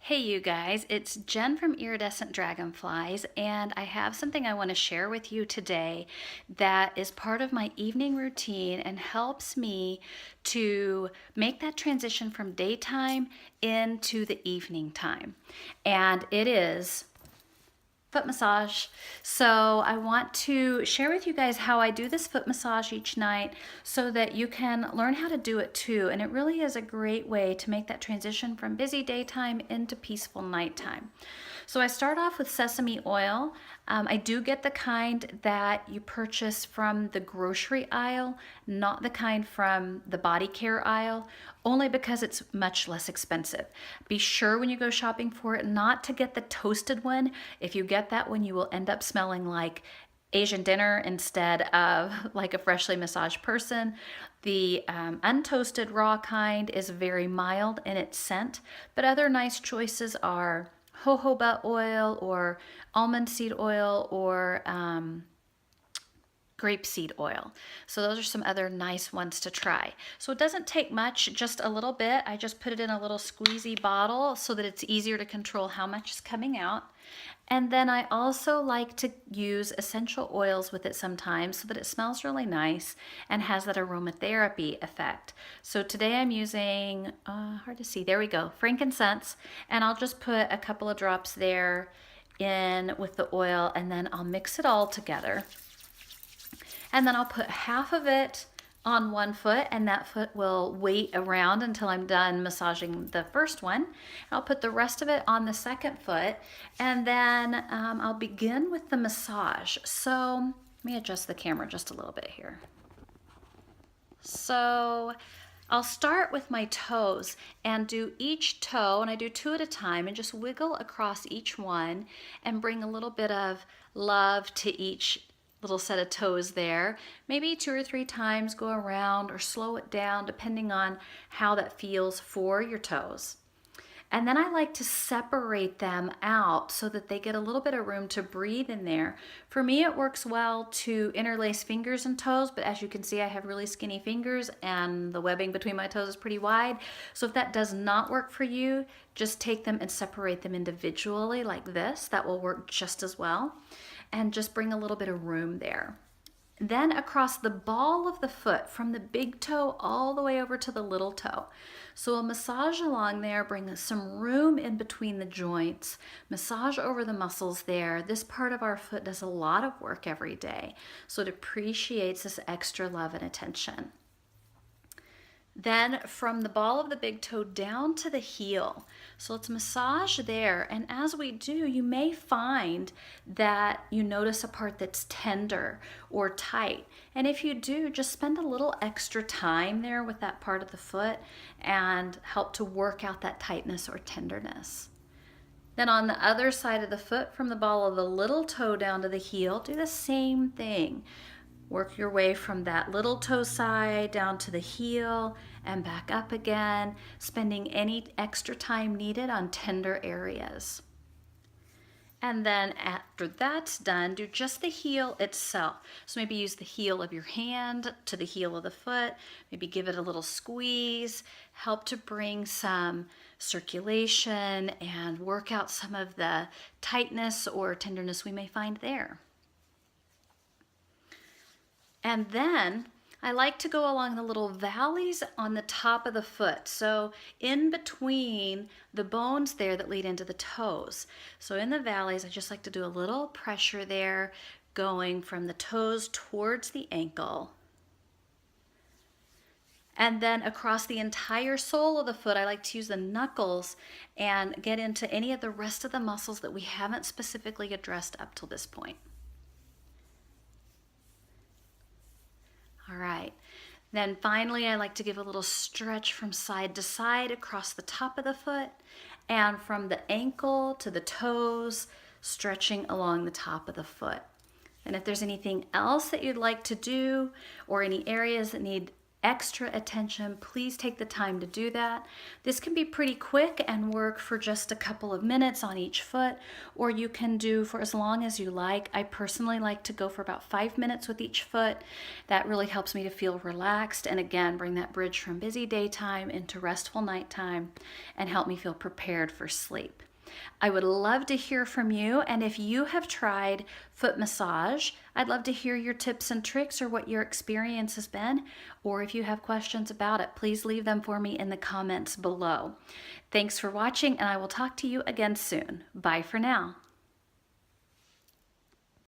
Hey you guys, it's Jen from Iridescent Dragonflies, and I have something I want to share with you today that is part of my evening routine and helps me to make that transition from daytime into the evening time. And it is foot massage. So I want to share with you guys how I do this foot massage each night so that you can learn how to do it too. And it really is a great way to make that transition from busy daytime into peaceful nighttime. So I start off with sesame oil. I do get the kind that you purchase from the grocery aisle, not the kind from the body care aisle, only because it's much less expensive. Be sure when you go shopping for it not to get the toasted one. If you get that one, you will end up smelling like Asian dinner instead of like a freshly massaged person. The untoasted raw kind is very mild in its scent, but other nice choices are jojoba oil or almond seed oil or grapeseed oil. So those are some other nice ones to try. So it doesn't take much, just a little bit. I just put it in a little squeezy bottle so that it's easier to control how much is coming out. And then I also like to use essential oils with it sometimes so that it smells really nice and has that aromatherapy effect. So today I'm using, hard to see, there we go, frankincense. And I'll just put a couple of drops there in with the oil, and then I'll mix it all together. And then I'll put half of it on one foot, and that foot will wait around until I'm done massaging the first one. I'll put the rest of it on the second foot, and then I'll begin with the massage. So let me adjust the camera just a little bit here. So I'll start with my toes and do each toe, and I do two at a time, and just wiggle across each one and bring a little bit of love to each little set of toes there. Maybe 2 or 3 times go around or slow it down depending on how that feels for your toes. And then I like to separate them out so that they get a little bit of room to breathe in there. For me, it works well to interlace fingers and toes, but as you can see, I have really skinny fingers and the webbing between my toes is pretty wide. So if that does not work for you, just take them and separate them individually like this. That will work just as well. And just bring a little bit of room there. Then across the ball of the foot, from the big toe all the way over to the little toe. So a massage along there, bring some room in between the joints, massage over the muscles there. This part of our foot does a lot of work every day, so it appreciates this extra love and attention. Then from the ball of the big toe down to the heel. So let's massage there. And as we do, you may find that you notice a part that's tender or tight. And if you do, just spend a little extra time there with that part of the foot and help to work out that tightness or tenderness. Then on the other side of the foot, from the ball of the little toe down to the heel, do the same thing. Work your way from that little toe side down to the heel and back up again, spending any extra time needed on tender areas. And then after that's done, do just the heel itself. So maybe use the heel of your hand to the heel of the foot, maybe give it a little squeeze, help to bring some circulation and work out some of the tightness or tenderness we may find there. And then I like to go along the little valleys on the top of the foot. So in between the bones there that lead into the toes. So in the valleys, I just like to do a little pressure there, going from the toes towards the ankle. And then across the entire sole of the foot, I like to use the knuckles and get into any of the rest of the muscles that we haven't specifically addressed up till this point. All right, then finally I like to give a little stretch from side to side across the top of the foot and from the ankle to the toes, stretching along the top of the foot. And if there's anything else that you'd like to do or any areas that need extra attention, please take the time to do that. This can be pretty quick and work for just a couple of minutes on each foot, or you can do for as long as you like. I personally like to go for about 5 minutes with each foot. That really helps me to feel relaxed and again, bring that bridge from busy daytime into restful nighttime and help me feel prepared for sleep. I would love to hear from you, and if you have tried foot massage, I'd love to hear your tips and tricks or what your experience has been, or if you have questions about it, please leave them for me in the comments below. Thanks for watching, and I will talk to you again soon. Bye for now.